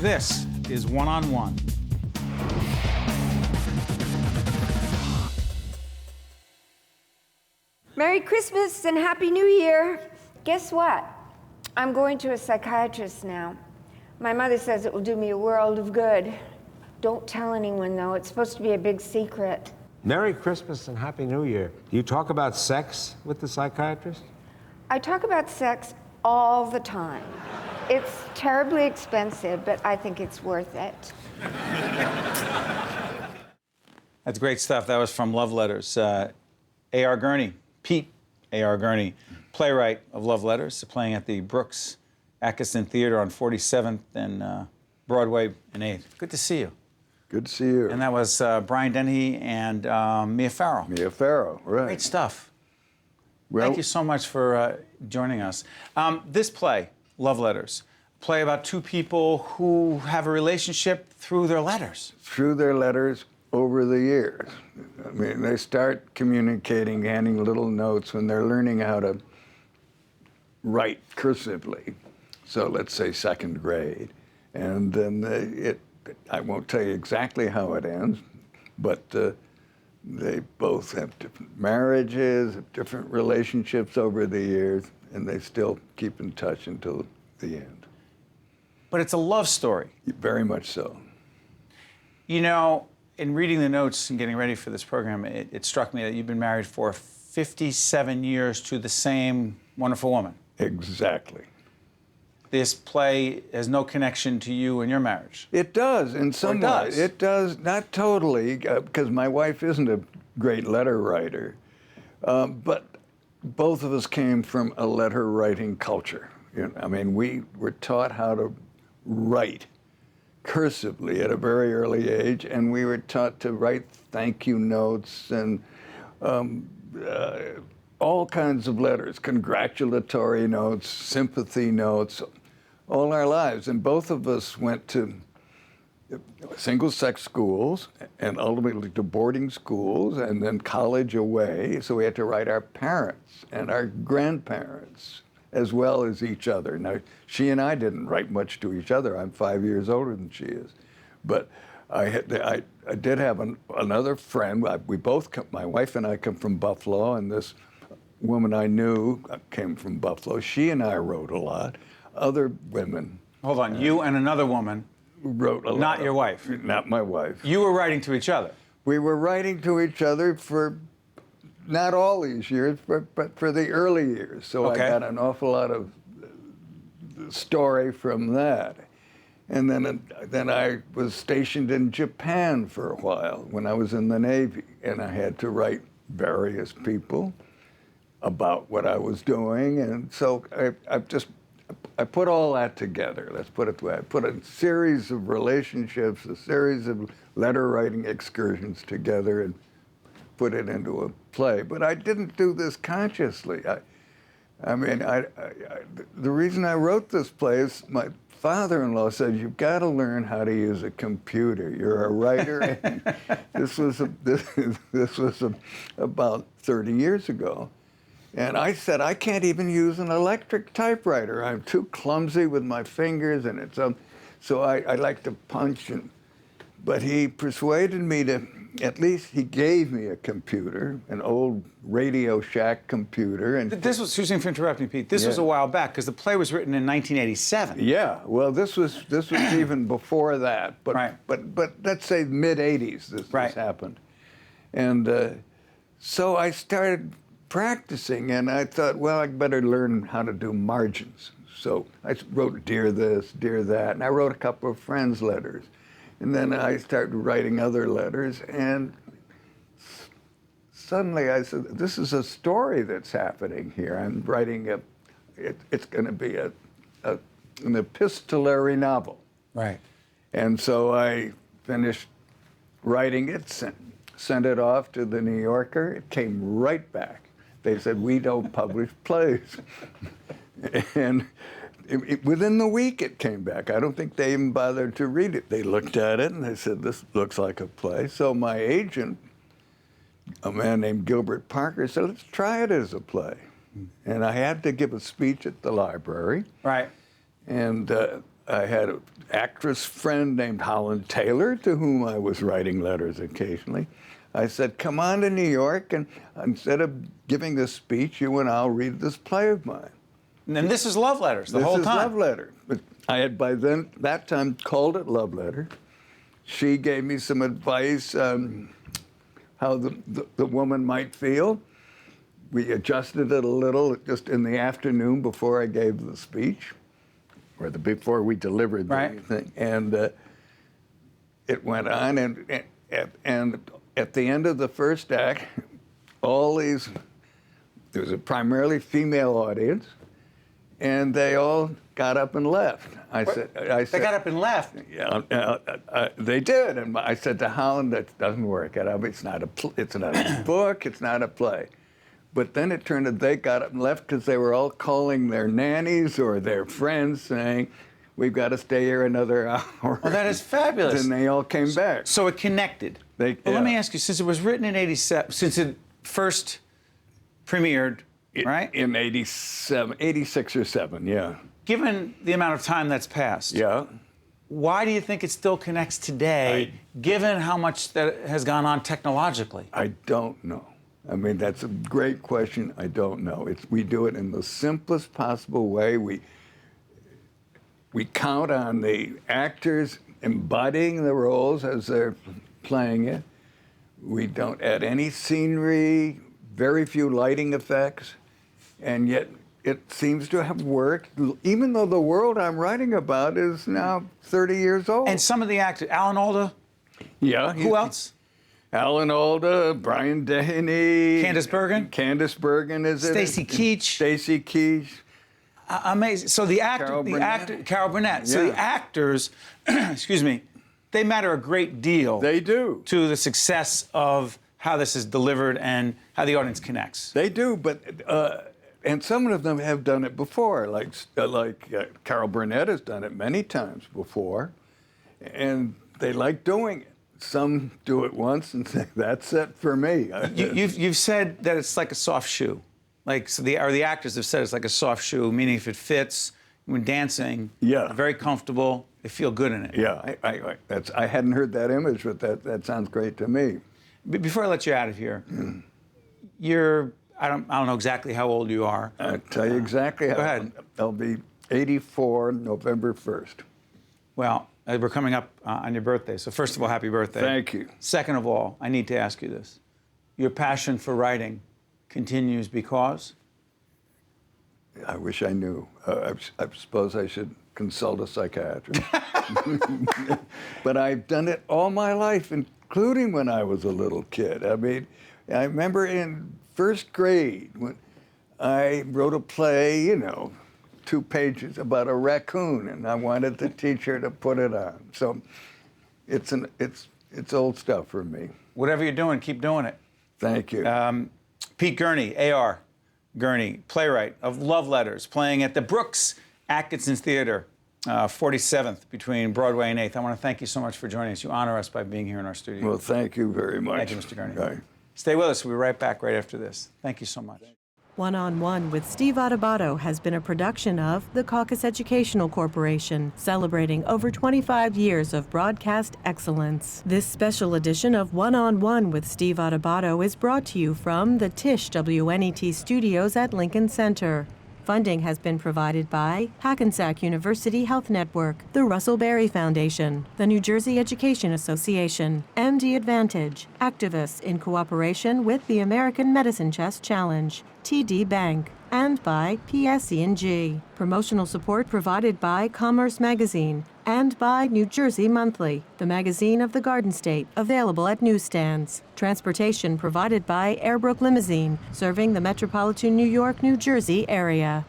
This is One on One. Merry Christmas and Happy New Year. Guess what? I'm going to a psychiatrist now. My mother says it will do me a world of good. Don't tell anyone, though. It's supposed to be a big secret. Merry Christmas and Happy New Year. Do you talk about sex with the psychiatrist? I talk about sex all the time. It's terribly expensive, but I think it's worth it. That's great stuff. That was from Love Letters. A.R. Gurney, Pete A.R. Gurney, playwright of Love Letters, playing at the Brooks Atkinson Theater on 47th and Broadway and 8th. Good to see you. Good to see you. And that was Brian Dennehy and Mia Farrow. Mia Farrow, right. Great stuff. Well, Thank you so much for joining us. This play, Love Letters, a play about two people who have a relationship through their letters. through their letters over the years. I mean, they start communicating, handing little notes when they're learning how to write cursively. So let's say second grade. And then I won't tell you exactly how it ends, but they both have different marriages, different relationships over the years, and they still keep in touch until the end. But it's a love story. Very much so. You know, in reading the notes and getting ready for this program, it struck me that you've been married for 57 years to the same wonderful woman. Exactly. This play has no connection to you and your marriage. It does, in some ways. It does, not totally, because my wife isn't a great letter writer, but both of us came from a letter writing culture. You know, I mean, we were taught how to write cursively at a very early age, and we were taught to write thank you notes and all kinds of letters, congratulatory notes, sympathy notes, all our lives. And both of us went to single-sex schools and ultimately to boarding schools and then college away. So we had to write our parents and our grandparents as well as each other. Now, she and I didn't write much to each other. I'm 5 years older than she is. But I did have another friend. My wife and I come from Buffalo, and this woman I knew came from Buffalo. She and I wrote a lot. Other women. Hold on, you and another woman wrote a lot. Not your wife. Not my wife. You were writing to each other. We were writing to each other for not all these years, but for the early years. So Okay. I got an awful lot of story from that. And then I was stationed in Japan for a while when I was in the Navy, and I had to write various people about what I was doing. And so I put all that together, let's put it that way. I put a series of relationships, a series of letter writing excursions together and put it into a play. But I didn't do this consciously. The reason I wrote this play is my father-in-law said, you've got to learn how to use a computer. You're a writer. And this was about 30 years ago. And I said, I can't even use an electric typewriter. I'm too clumsy with my fingers, and so I like to punch. But he persuaded me to, at least he gave me a computer, an old Radio Shack computer. And This was, excuse me for interrupting, Pete, this was a while back, because the play was written in 1987. Yeah, well, this was even before that. But, Right. but let's say mid-'80s this happened. And so I started practicing, and I thought, well, I better learn how to do margins. So I wrote dear this, dear that, and I wrote a couple of friends' letters. And then I started writing other letters, and suddenly I said, this is a story that's happening here. I'm writing it's going to be an epistolary novel. Right. And so I finished writing it, sent it off to the New Yorker. It came right back. They said, we don't publish plays. And within the week it came back. I don't think they even bothered to read it. They looked at it and they said, this looks like a play. So my agent, a man named Gilbert Parker, said, let's try it as a play. And I had to give a speech at the library. Right. And I had an actress friend named Holland Taylor to whom I was writing letters occasionally. I said, come on to New York, and instead of giving this speech, you and I'll read this play of mine. And this is love letters the whole time. This is love letter. But I had by then, that time, called it love letter. She gave me some advice how the woman might feel. We adjusted it a little just in the afternoon before I gave the speech, or before we delivered the thing. And it went on, and at the end of the first act, there was a primarily female audience, and they all got up and left. I said, they got up and left? Yeah, they did. And I said to Holland, that doesn't work. It's not a book, it's not a play. But then it turned out they got up and left because they were all calling their nannies or their friends saying, we've got to stay here another hour. Oh, that is fabulous. And they all came back. So it connected. Let me ask you, since it was written in 87, since it first premiered, right? In 86 or 7, yeah. Given the amount of time that's passed, yeah. Why do you think it still connects today, given how much that has gone on technologically? I don't know. I mean, that's a great question. I don't know. We do it in the simplest possible way. We count on the actors embodying the roles as they're playing it. We don't add any scenery, very few lighting effects, and yet it seems to have worked, even though the world I'm writing about is now 30 years old. And some of the actors, Alan Alda? Yeah. Who else? Alan Alda, Brian Denny. Candice Bergen? Candice Bergen is it? Stacey Keach. Stacey Keach. Amazing. So Carol Burnett. So the actors, excuse me, they matter a great deal. They do. To the success of how this is delivered and how the audience connects. They do, but and some of them have done it before, like Carol Burnett has done it many times before, and they like doing it. Some do it once and say, that's it for me. You've said that it's like a soft shoe. The actors have said it's like a soft shoe, meaning if it fits, when dancing, very comfortable, they feel good in it. Yeah, I hadn't heard that image, but that sounds great to me. Before I let you out of here, I don't know exactly how old you are. I'll tell you exactly how. Go ahead. I'll be 84 November 1st. Well, we're coming up on your birthday, so first of all, happy birthday. Thank you. Second of all, I need to ask you this. Your passion for writing continues because? I wish I knew. I suppose I should consult a psychiatrist. But I've done it all my life, including when I was a little kid. I mean, I remember in first grade when I wrote a play, 2 pages about a raccoon, and I wanted the teacher to put it on. So it's old stuff for me. Whatever you're doing, keep doing it. Thank you. Pete Gurney, A.R. Gurney, playwright of Love Letters, playing at the Brooks Atkinson Theater, 47th between Broadway and 8th. I want to thank you so much for joining us. You honor us by being here in our studio. Well, thank you very much. Thank you, Mr. Gurney. Bye. Stay with us. We'll be right back right after this. Thank you so much. One-on-One with Steve Adubato has been a production of the Caucus Educational Corporation, celebrating over 25 years of broadcast excellence. This special edition of One-on-One with Steve Adubato is brought to you from the Tisch WNET studios at Lincoln Center. Funding has been provided by Hackensack University Health Network, the Russell Berry Foundation, the New Jersey Education Association, MD Advantage, activists in cooperation with the American Medicine Chest Challenge, TD Bank, and by PSE&G. Promotional support provided by Commerce Magazine and by New Jersey Monthly, the magazine of the Garden State, available at newsstands. Transportation provided by Airbrook Limousine, serving the metropolitan New York, New Jersey area.